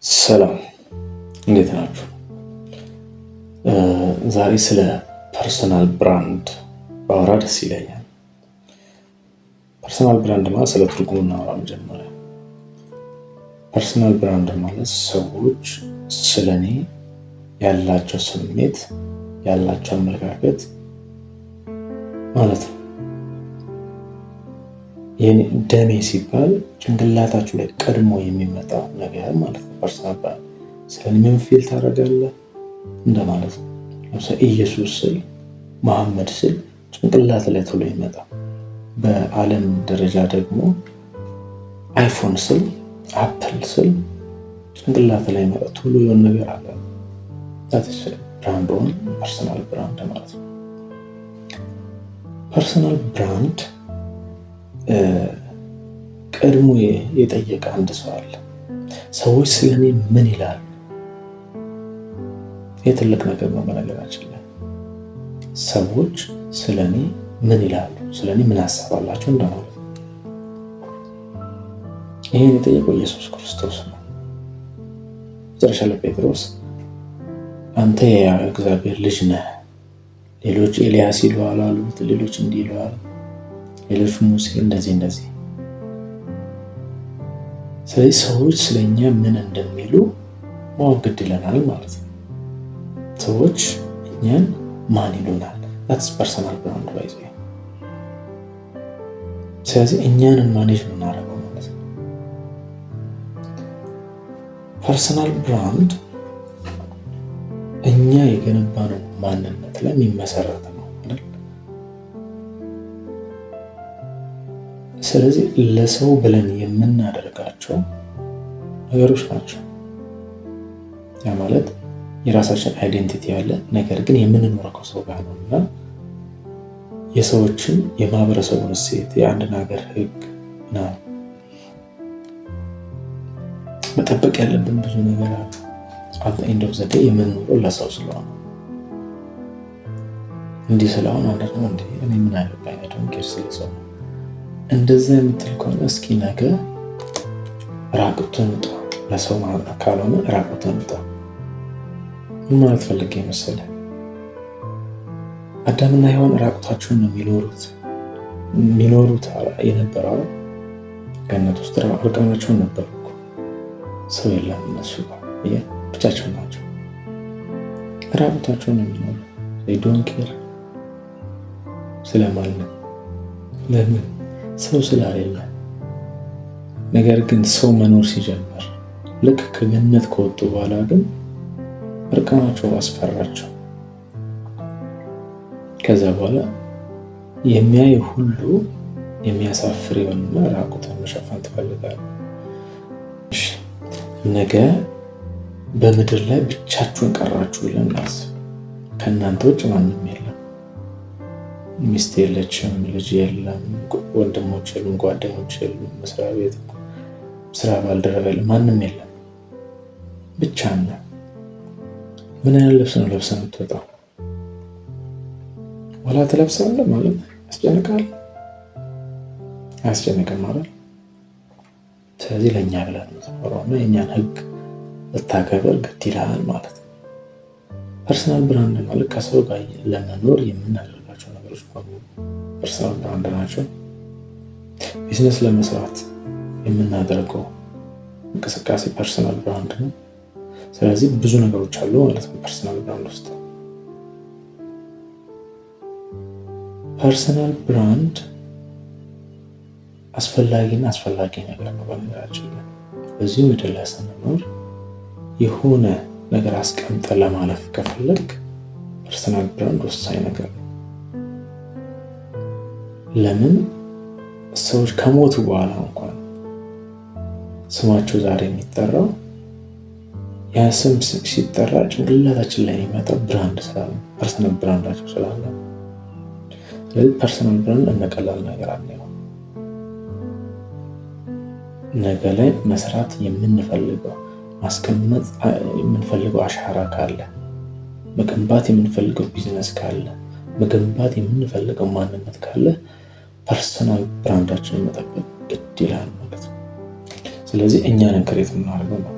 ሰላም እንዴት ናችሁ? ዛሬ ስለ ፐርሰናል ብራንድ ባወራ ደስ ይለኛል። ፐርሰናል ብራንድ ማለት ስለ ትርጉሙ እናወራ። መጀመሪያ ፐርሰናል ብራንድ ማለት ሰዎች ስለኔ ያላቸው ስሜት ያላቸው አመለካከት ማለት ነው። ደሜ ሲባል ጭንቅላታችሁ ላይ ቀድሞ የሚመጣ ነገር ማለት ነው። ፐርሰናል ብራንድ ስለኔ ምን ፊል ታደርጋለህ እንደማለት ነው። ለምሳሌ ኢየሱስ ስል መሐመድ ስል ጭንቅላት ላይ ቶሎ ይመጣ። በዓለም ደረጃ ደግሞ አይፎን ስል አፕል ስል ጭንቅላት ላይ ይመጣ ቶሎ የሆነ ነገር አለ። ታትስ ብራንድ ኦን ፐርሰናል ብራንድ ማለት ነው። ፐርሰናል ብራንድ ቀድሞ የጠየቀ አንድ ሰው አለ። ሰዎች ስለኔ ምን ይላሉ? የትልቅ ነገር ነው። በነገራችን ላይ ሰዎች ስለኔ ምን ይላሉ፣ ስለኔ ምን አስባላቸው እንደማለት ነው። ይሄን የጠየቀው ኢየሱስ ክርስቶስ ነው። መጨረሻ ላይ ጴጥሮስ አንተ የእግዚአብሔር ልጅ ነህ፣ ሌሎች ኤልያስ ይለዋል አሉት፣ ሌሎች እንዲህ ይለዋል፣ ሌሎች ሙሴ እንደዚህ። ስለዚህ ሰዎች ስለኛ ምን እንደሚሉ ማወቅ ግድ ይለናል ማለት ነው። ሰዎች እኛን ማን ይሉናል? that's personal brand by the way። ስለዚህ እኛንን ማኔጅ የምናደርገው ማለት ነው። ፐርሰናል ብራንድ እኛ የገነባነው ማንነት ላይ የሚመሰረት ነው አይደል? ስለዚህ ለሰው ብለን የምናደርጋቸው ነገሮች ናቸው። ያ ማለት የራሳችን አይዴንቲቲ ያለ ነገር ግን የምንኖረው ከሰው ጋር ነው እና የሰዎችን የማህበረሰቡን እሴት የአንድን ሀገር ሕግ መጠበቅ ያለብን ብዙ ነገር አለ። አት ኤንድ ኦፍ ዘ ዴይ የምንኖረው ለሰው ስለሆነ እንዲህ ስለሆነ አንድ ነው እንዴ እኔ ምን አለብኝ አይደለም ኬር ስለሰው እንደዛ የምትል ከሆነ እስኪ ነገ ራቁትን ውጣ። ለሰው ማለት ካልሆነ ራቁትን ውጣ። ምን ማለት ፈልጌ መሰለህ? አዳምና ሔዋን ራቁታቸውን ነው የሚኖሩት የነበረው ገነት ውስጥ እርቃናቸውን ነበሩ። ሰው የለም እነሱ ጋር ብቻቸውን ናቸው። ራቁታቸውን ነው የሚኖሩ። they don't care ስለማንም ለምን ሰው ስላሌለ። ነገር ግን ሰው መኖር ሲጀምር ልክ ከገነት ከወጡ በኋላ ግን እርቃናቸው አስፈራቸው። ከዛ በኋላ የሚያይ ሁሉ የሚያሳፍር ይሆንና ራቁትን መሸፈን ትፈልጋለህ። ነገ በምድር ላይ ብቻችሁን ቀራችሁ ብለን እናስብ። ከእናንተ ውጭ ማንም የለም። ሚስት የለችም፣ ልጅ የለም፣ ወንድሞች የሉም፣ ጓደኞች የሉም፣ መስሪያ ቤት ስራ ባልደረባ የለም፣ ማንም የለም። ብቻ ነው። ምን አይነት ልብስ ነው ለብሰህ የምትወጣው? ወላ ትለብሳለህ ማለት ያስጨንቃል? አያስጨንቅም ማለት። ስለዚህ ለእኛ ብለን የምትኖረው እና የእኛን ሕግ ልታከብር ግድ ይልሃል ማለት ነው። ፐርሰናል ብራንድ ማለት ከሰው ጋር ለመኖር የምናደርጋቸው ነገሮች በሙሉ ፐርሰናል ብራንድ ናቸው። ቢዝነስ ለመስራት የምናደርገው እንቅስቃሴ ፐርሰናል ብራንድ ነው። ስለዚህ ብዙ ነገሮች አሉ ማለት ነው ፐርሰናል ብራንድ ውስጥ። ፐርሰናል ብራንድ አስፈላጊ ነገር ነው። በነገራችን ላይ በዚህ ምድር ላይ ስንኖር የሆነ ነገር አስቀምጠን ለማለፍ ከፈለግ ፐርሰናል ብራንድ ወሳኝ ነገር ነው። ለምን ሰዎች ከሞቱ በኋላ እንኳን ስማቸው ዛሬ የሚጠራው ያ ስም ሲጠራ ጭንቅላታችን ላይ የሚመጣ ብራንድ ስላለ ፐርሰናል ብራንዳቸው ስላለ። ስለዚህ ፐርሰናል ብራንድ እንደቀላል ነገር አለው። ነገ ላይ መስራት የምንፈልገው ማስቀመጥ የምንፈልገው አሻራ ካለ፣ መገንባት የምንፈልገው ቢዝነስ ካለ፣ መገንባት የምንፈልገው ማንነት ካለ ፐርሰናል ብራንዳችንን መጠበቅ ግድ ይላል ማለት ነው። ስለዚህ እኛን ክሬት የምናደርገው ነው።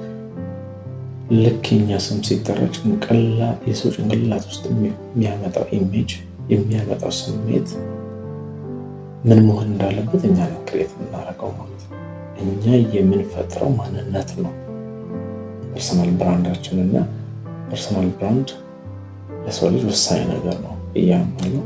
ልክ የኛ ስም ሲጠራ የሰው ጭንቅላት ውስጥ የሚያመጣው ኢሜጅ የሚያመጣው ስሜት ምን መሆን እንዳለበት እኛ ነው ክሬት የምናደርገው ማለት ነው። እኛ የምንፈጥረው ማንነት ነው ፐርሰናል ብራንዳችን እና ፐርሰናል ብራንድ ለሰው ልጅ ወሳኝ ነገር ነው ብዬ አምናለሁ።